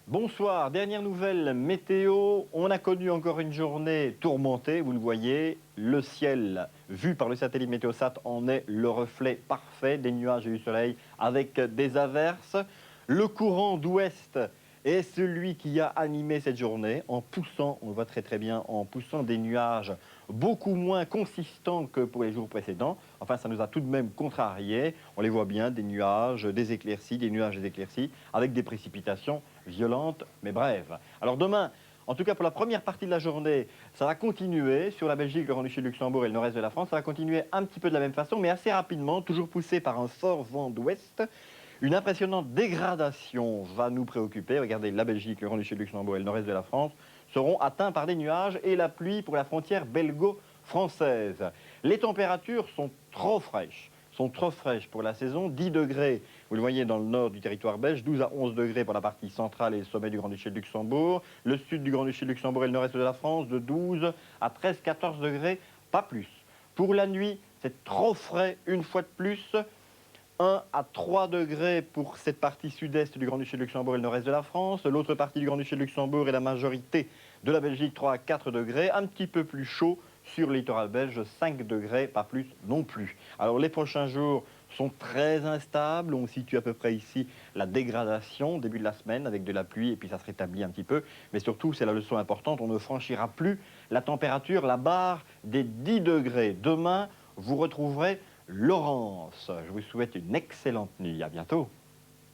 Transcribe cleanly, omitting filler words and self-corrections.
Bonsoir, dernière nouvelle météo. On a connu encore une journée tourmentée, vous le voyez. Le ciel, vu par le satellite Météosat, en est le reflet parfait, des nuages et du soleil avec des averses. Le courant d'ouest est celui qui a animé cette journée en poussant, on le voit très bien, en poussant des nuages beaucoup moins consistants que pour les jours précédents. Enfin, ça nous a tout de même contrariés. On les voit bien, des nuages, des éclaircies, des nuages, des éclaircies, avec des précipitations violentes mais brèves. Alors demain, en tout cas pour la première partie de la journée, ça va continuer sur la Belgique, le Grand-Duché de Luxembourg et le nord-est de la France. Ça va continuer un petit peu de la même façon, mais assez rapidement, toujours poussé par un fort vent d'ouest. Une impressionnante dégradation va nous préoccuper. Regardez, la Belgique, le Grand-Duché de Luxembourg et le nord-est de la France seront atteints par des nuages et la pluie pour la frontière belgo-française. Les températures sont trop fraîches pour la saison. 10 degrés, vous le voyez, dans le nord du territoire belge, 12 à 11 degrés pour la partie centrale et le sommet du Grand-Duché de Luxembourg, le sud du Grand-Duché de Luxembourg et le nord-est de la France, de 12 à 13-14 degrés, pas plus. Pour la nuit, c'est trop frais une fois de plus. 1 à 3 degrés pour cette partie sud-est du Grand-Duché de Luxembourg et le nord-est de la France. L'autre partie du Grand-Duché de Luxembourg et la majorité de la Belgique, 3 à 4 degrés. Un petit peu plus chaud sur le littoral belge, 5 degrés, pas plus non plus. Alors les prochains jours sont très instables. On situe à peu près ici la dégradation, début de la semaine, avec de la pluie, et puis ça se rétablit un petit peu. Mais surtout, c'est la leçon importante, on ne franchira plus la température, la barre des 10 degrés. Demain, vous retrouverez Laurence. Je vous souhaite une excellente nuit. À bientôt.